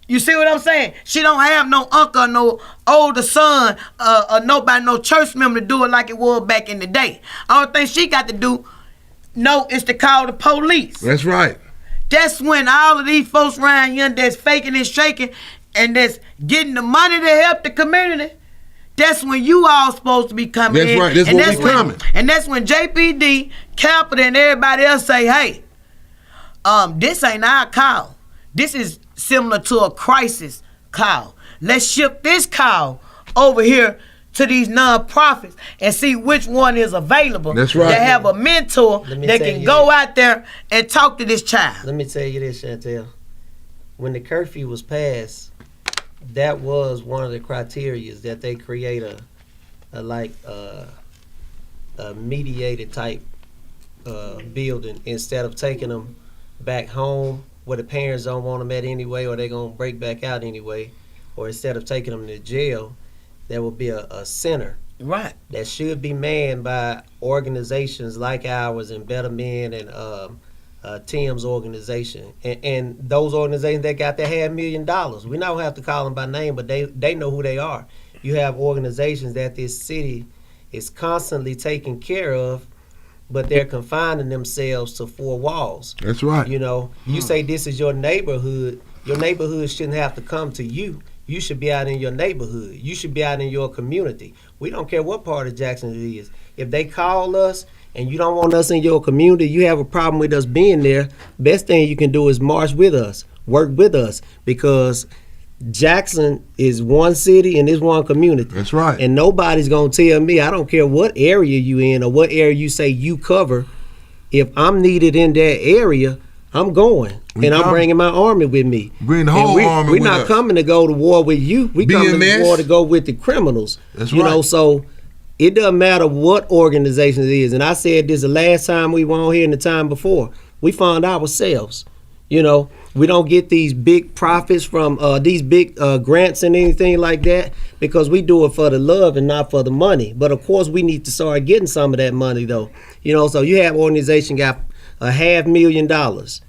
You see what I'm saying? She don't have no uncle, no older son, or nobody, no church member to do it like it was back in the day. Only thing she got to do, is to call the police. That's right. That's when all of these folks around here that's faking and shaking and that's getting the money to help the community, that's when you all supposed to be coming in. That's right. That's and when that's we when, coming. And that's when JPD, Capita, and everybody else say, hey, this ain't our call. This is similar to a crisis call. Let's shift this call over here to these nonprofits and see which one is available. That's right. To have a mentor that can go out there and talk to this child. Let me tell you this, Shantelle. When the curfew was passed, that was one of the criteria that they create a mediated type building instead of taking them back home where the parents don't want them at anyway, or they're going to break back out anyway, or instead of taking them to jail, there will be a center. Right. That should be manned by organizations like ours and Better Men and Tim's organization. And those organizations that got their $500,000. We don't have to call them by name, but they know who they are. You have organizations that this city is constantly taking care of, but they're confining themselves to four walls. That's right. You know, you say this is your neighborhood. Your neighborhood shouldn't have to come to you. You should be out in your neighborhood. You should be out in your community. We don't care what part of Jackson it is. If they call us and you don't want us in your community, you have a problem with us being there, best thing you can do is march with us, work with us, because Jackson is one city and it's one community. That's right. And nobody's going to tell me, I don't care what area you in or what area you say you cover, if I'm needed in that area, I'm going. I'm bringing my army with me. Bring the whole army with with not us. coming to go to war with you. We coming to war to go with the criminals. That's you right. know, so it doesn't matter what organization it is. And I said this the last time we were on here and the time before. We found ourselves. You know, we don't get these big profits from these big grants and anything like that because we do it for the love and not for the money. But of course, we need to start getting some of that money though. You know, so you have organization got $500,000.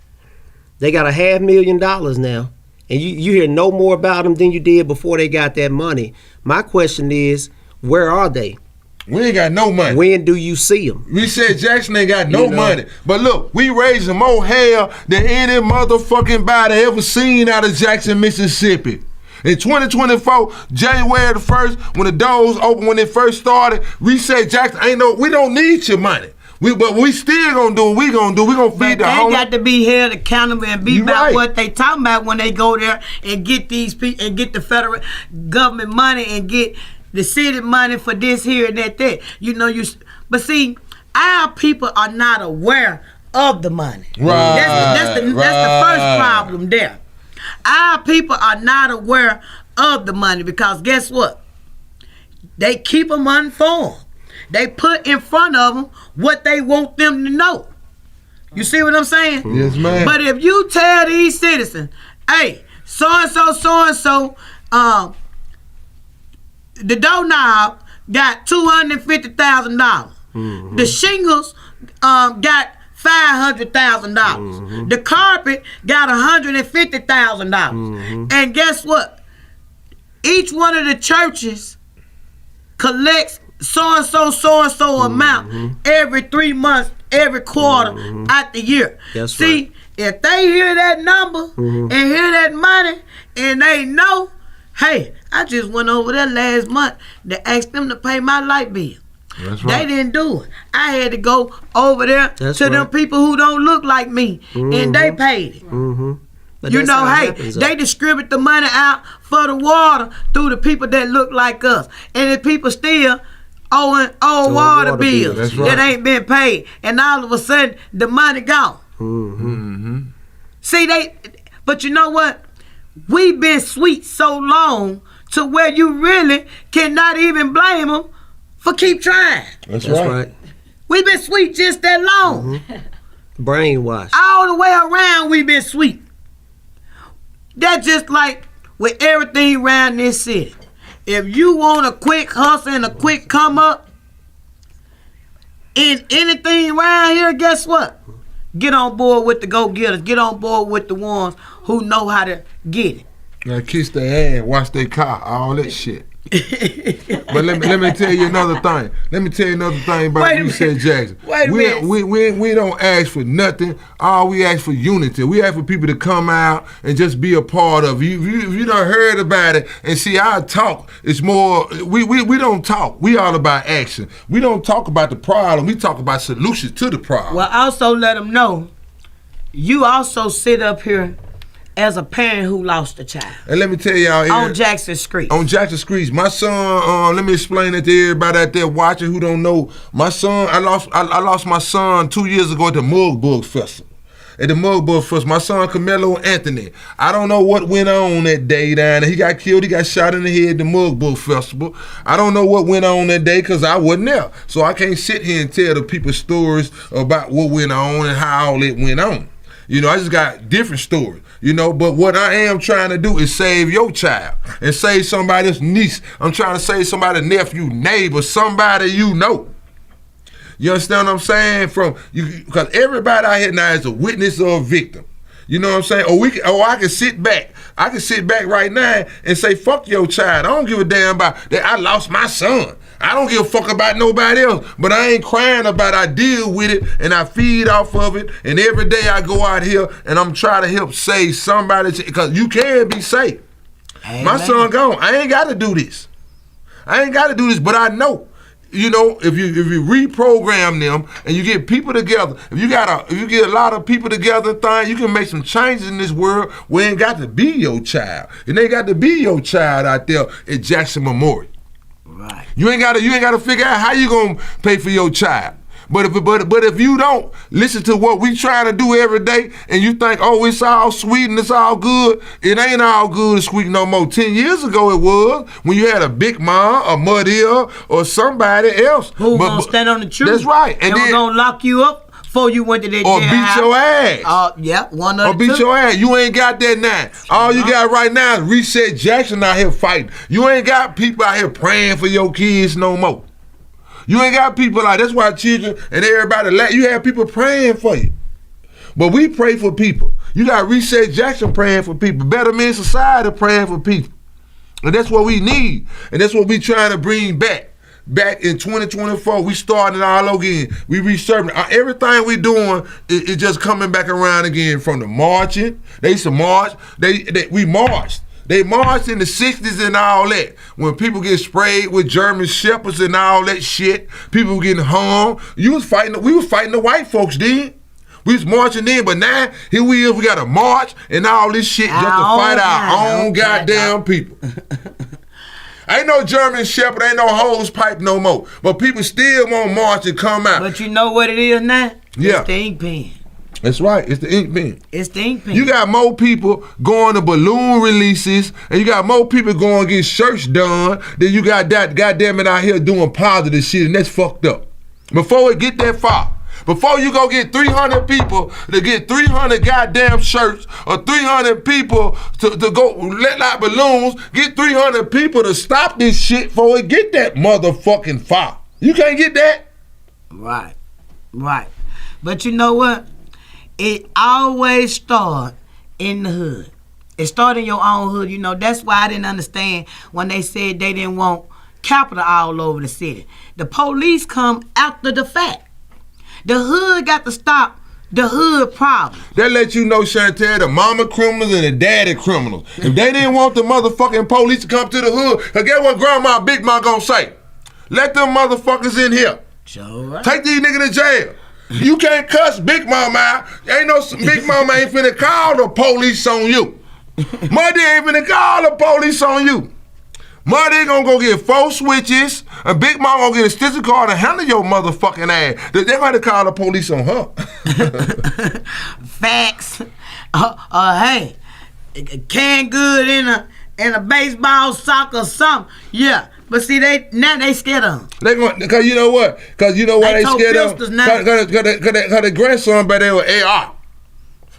They got $500,000 now, and you hear no more about them than you did before they got that money. My question is, where are they? We ain't got no money. When do you see them? We said Jackson ain't got no money. But look, we raising more hell than any motherfucking body ever seen out of Jackson, Mississippi. In 2024, January the 1st, when the doors opened, when it first started, we said Jackson, we don't need your money. But we still gonna do what we gonna do. We gonna feed the They homeless. got to be held accountable and be about what they talking about when they go there and get these people and get the federal government money and get the city money for this here and that. You know, but see, our people are not aware of the money. Right. That's the first problem there. Our people are not aware of the money because guess what? They keep them uninformed. They put in front of them what they want them to know. You see what I'm saying? Yes, ma'am. But if you tell these citizens, hey, so-and-so, the doorknob got $250,000. The shingles got $500,000. The carpet got $150,000. And guess what? Each one of the churches collects so-and-so amount every 3 months, every quarter out the year. That's See, if they hear that number and hear that money and they know, hey, I just went over there last month to ask them to pay my light bill. That's right. They didn't do it. I had to go over there to them people who don't look like me, and they paid it. But You that's know, how it hey, happens, they distribute the money out for the water through the people that look like us. And the people still owing water bills That's right. that ain't been paid. And all of a sudden, the money gone. See, but you know what? We've been sweet so long to where you really cannot even blame them for keep trying. That's That's right. right. We've been sweet just that long. Brainwashed. All the way around, we've been sweet. That's just like with everything around this city. If you want a quick hustle and a quick come up in anything around here, guess what? Get on board with the go-getters. Get on board with the ones who know how to get it. Now kiss their ass, wash their car, all that shit. But let me tell you another thing. Let me tell you another thing about Wait a Reset minute. Jackson. Wait a minute. We don't ask for nothing. All we ask for unity. We ask for people to come out and just be a part of it. If you done heard about it and see our talk, it's more. We don't talk. We all about action. We don't talk about the problem. We talk about solutions to the problem. Well, also let them know, you also sit up here as a parent who lost a child And let me tell y'all here, on Jackson Street. On Jackson Street, my son. Let me explain it to everybody out there watching who don't know. My son, I lost my son 2 years ago at the Mug Bug Festival. At the Mug Bug Festival, my son Camelo Anthony. I don't know what went on that day down there. He got killed. He got shot in the head at the Mug Bug Festival. I don't know what went on that day because I wasn't there. So I can't sit here and tell the people stories about what went on and how all it went on. You know, I just got different stories. You know, but what I am trying to do is save your child and save somebody's niece. I'm trying to save somebody's nephew, neighbor, somebody you know. You understand what I'm saying? Because everybody out here now is a witness or a victim. You know what I'm saying? Or I can sit back. I can sit back right now and say, fuck your child. I don't give a damn about that. I lost my son. I don't give a fuck about nobody else, but I ain't crying about it. I deal with it and I feed off of it. And every day I go out here and I'm trying to help save somebody because you can be safe. Amen. My son gone. I ain't got to do this. But I know. You know, if you reprogram them and you get people together, if you get a lot of people together and things, you can make some changes in this world where it ain't got to be your child. It ain't got to be your child out there at Jackson Memorial. Right. You ain't gotta figure out how you gonna pay for your child. But if you don't listen to what we trying to do every day and you think, oh, it's all sweet and it's all good, it ain't all good and sweet no more. 10 years ago it was when you had a Big Mom, a Muddy or somebody else. Who gonna stand on the truth. That's right. And then gonna lock you up before you went to that or beat your ass. Yeah, one of or beat your ass. You ain't got that now. All you got right now is Reset Jackson out here fighting. You ain't got people out here praying for your kids no more. You ain't got people like that's why children and everybody you have people praying for you. But we pray for people. You got Reset Jackson praying for people. Better Men Society praying for people. And that's what we need. And that's what we trying to bring back. Back in 2024, we starting all over again. We resurfacing. Everything we doing is just coming back around again from the marching. They used to march. We marched. They marched in the 60s and all that. When people get sprayed with German shepherds and all that shit, people getting hung. We was fighting the white folks then. We was marching then, but now here we is, we got to march and all this shit just to fight our own goddamn people. Ain't no German shepherd, ain't no hose pipe no more. But people still won't march and come out. But you know what it is now? Yeah. It's the ink pen. That's right. It's the ink pen. It's the ink pen. You got more people going to balloon releases, and you got more people going to get shirts done than you got that goddamn it out here doing positive shit, and that's fucked up. Before it get that far, before you go get 300 people to get 300 goddamn shirts or 300 people to go let out balloons, get 300 people to stop this shit before it get that motherfucking far. You can't get that. Right. But you know what? It always start in the hood. It start in your own hood. You know, that's why I didn't understand when they said they didn't want capital all over the city. The police come after the fact. The hood got to stop the hood problem. That let you know, Shantelle, the mama criminals and the daddy criminals. If they didn't want the motherfucking police to come to the hood, guess what Grandma and Big Mom gonna say? Let them motherfuckers in here. Sure, right. Take these niggas to jail. You can't cuss Big Mama out. Ain't no Big Mama ain't finna call the police on you. Muddy ain't finna call the police on you. Muddy gonna go get 4 switches, and Big Mama gonna get a stitcher card and handle your motherfucking ass. They're gonna call the police on her. Facts. Hey, canned good in a baseball, soccer, something. Yeah. But see, now they scared of them. They going, cause you know what? Cause you know why they scared of them? Cause the grandson back there with AR.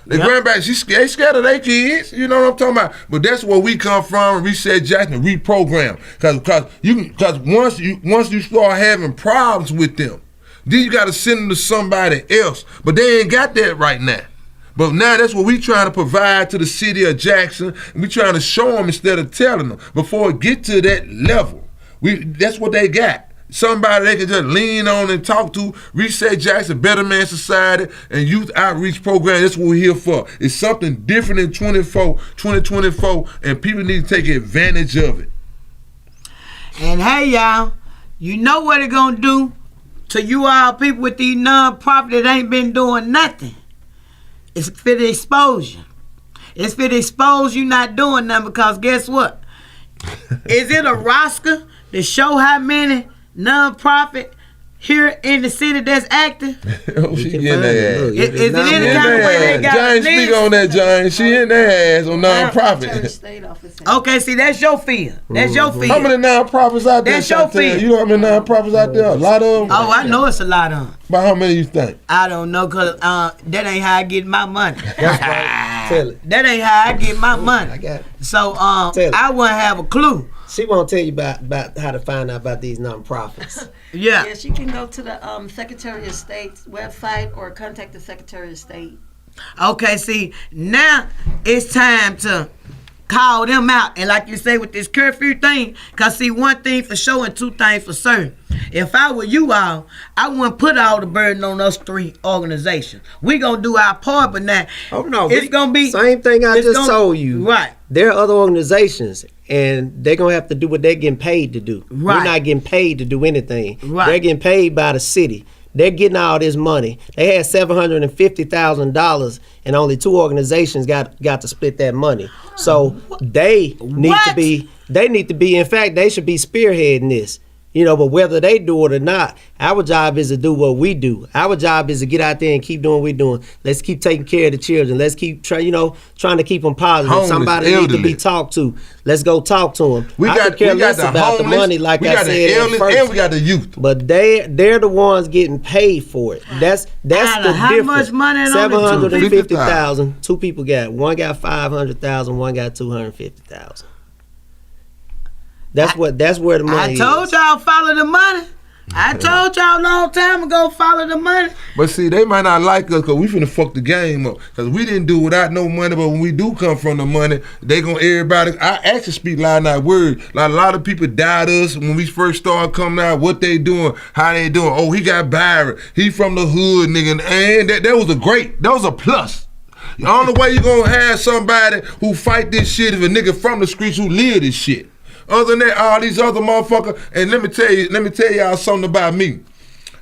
The grandbaby, they scared of their kids. You know what I'm talking about? But that's where we come from. Reset Jackson, reprogram. Cause once you start having problems with them, then you got to send them to somebody else. But they ain't got that right now. But now that's what we trying to provide to the city of Jackson. And we trying to show them instead of telling them. Before it get to that level, that's what they got. Somebody they can just lean on and talk to. Reset Jackson, Better Man Society, and Youth Outreach Program. That's what we're here for. It's something different in 2024, and people need to take advantage of it. And hey, y'all, you know what it gonna do to you all people with these non-profit that ain't been doing nothing? It's for the exposure. It's for the expose you not doing nothing, because guess what? Is it a roster to show how many non-profit here in the city that's active? She getting that ass. Is it any kind of way they got Giant, speak on that, Giant. She in that ass on non-profit. Okay, see, that's your field. That's your field. How many non-profits out there? That's your field. You know how many non-profits out there? A lot of them? Oh, I know it's a lot of them. About how many you think? I don't know, because that ain't how I get my money. That's right. Tell it. That ain't how I get my money. I got it. So I wouldn't have a clue. She won't tell you about how to find out about these nonprofits. Yeah. Yes, you can go to the Secretary of State's website or contact the Secretary of State. Okay, see, now it's time to call them out. And like you say with this curfew thing, because see, one thing for sure and two things for certain. If I were you all, I wouldn't put all the burden on us 3 organizations. We gonna do our part, but now it's gonna be same thing I just told you. Right. There are other organizations, and they're gonna have to do what they're getting paid to do. Right. We're not getting paid to do anything. Right. They're getting paid by the city. They're getting all this money. They had $750,000, and only 2 organizations got to split that money. So they need to be. They need to be. In fact, they should be spearheading this. You know, but whether they do it or not, our job is to do what we do. Our job is to get out there and keep doing what we're doing. Let's keep taking care of the children. Let's keep trying to keep them positive. Homeless, somebody elderly. needs to be talked to. Let's go talk to them. We got the about homeless, the money, like we I got said the elders, at first. and we got the youth. But they're the ones getting paid for it. That's the how difference. much money? $750,000. 2 people got. One got $500,000. One got $250,000. That's where the money is. I told y'all follow the money. I told y'all a long time ago follow the money. But see, they might not like us because we finna fuck the game up. Because we didn't do without no money, but when we do come from the money, they gonna everybody. I actually speak line not word. Like a lot of people doubt us when we first started coming out. What they doing? How they doing? Oh, he got Byron. He from the hood, nigga. And that was a plus. The only way you gonna have somebody who fight this shit is a nigga from the streets who live this shit. Other than that, all these other motherfuckers, and let me tell y'all something about me.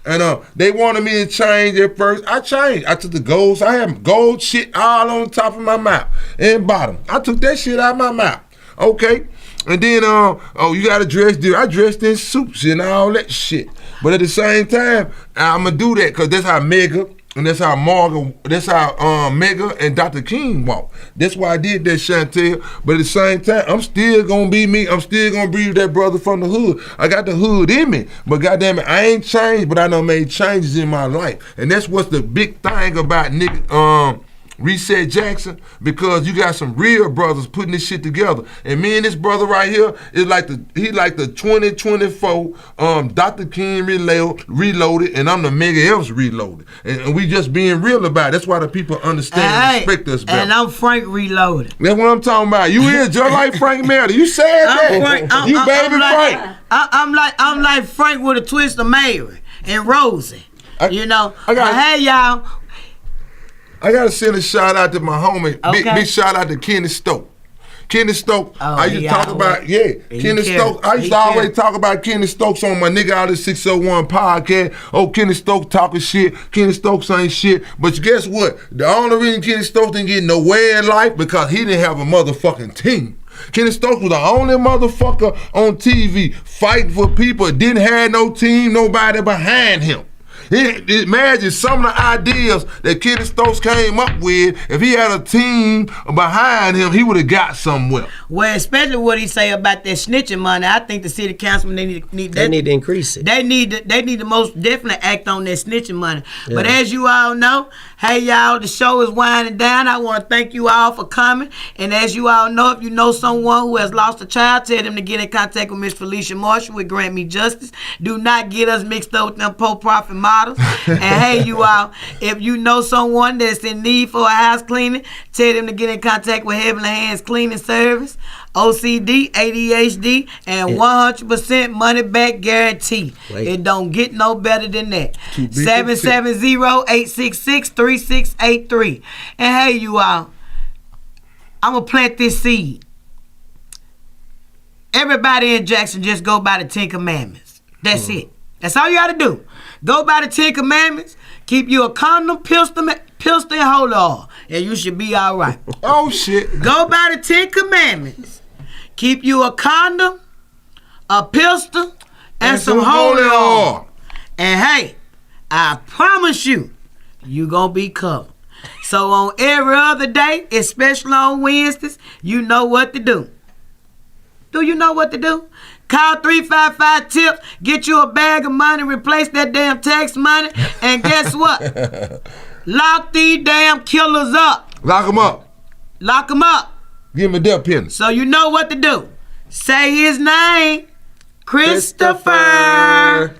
And they wanted me to change at first. I changed. I took the golds. I had gold shit all on top of my mouth and bottom. I took that shit out of my mouth. Okay. And then, you gotta dress different. I dressed in suits and all that shit. But at the same time, I'ma do that because that's how Mega And that's how Mega and Dr. King walk. That's why I did that, Shantelle. But at the same time, I'm still gonna be me. I'm still gonna be that brother from the hood. I got the hood in me. But goddamn it, I ain't changed, but I done made changes in my life. And that's what's the big thing about Reset Jackson, because you got some real brothers putting this shit together. And me and this brother right here is like the 2024 Dr. King reloaded, and I'm the Mega F's reloaded. And we just being real about it. That's why the people understand and respect us better. And I'm Frank reloaded. That's what I'm talking about. You is just like Frank Melody. You said that. You baby Frank. I'm like Frank with a twist of Mary and Rosie. Hey y'all. I gotta send a shout out to my homie. Big shout out to Kenny Stokes. Kenny Stokes, I used to talk about, Kenny Stokes. I used to always talk about Kenny Stokes on my Nigga Out of 601 podcast. Oh, Kenny Stokes talking shit. Kenny Stokes ain't shit. But guess what? The only reason Kenny Stokes didn't get nowhere in life because he didn't have a motherfucking team. Kenny Stokes was the only motherfucker on TV fighting for people, didn't have no team, nobody behind him. Imagine some of the ideas that Kenny Stokes came up with. If he had a team behind him, he would have got somewhere. Well, especially what he say about that snitching money. I think the city councilman they need to increase it. They need to most definitely act on that snitching money. Yeah. But as you all know, hey y'all, the show is winding down. I want to thank you all for coming. And as you all know, if you know someone who has lost a child, tell them to get in contact with Miss Felicia Marshall with Grant Me Justice. Do not get us mixed up with them poor profit models. And hey, you all, if you know someone that's in need for a house cleaning, tell them to get in contact with Heavenly Hands Cleaning Service, OCD, ADHD, and 100% money back guarantee. It don't get no better than that. 770-866-3683. And hey, you all, I'm going to plant this seed. Everybody in Jackson just go by the 10 Commandments. That's it. That's all you got to do. Go by the 10 Commandments, keep you a condom, pistol, and hold on, and you should be all right. Oh, shit. Go by the 10 Commandments, keep you a condom, a pistol, and some holy oil. And hey, I promise you gonna be covered. So on every other day, especially on Wednesdays, you know what to do. Do you know what to do? Call 355-TIPS, get you a bag of money, replace that damn tax money, and guess what? Lock these damn killers up. Lock them up. Lock them up. Give him a death penalty. So you know what to do. Say his name, Christopher.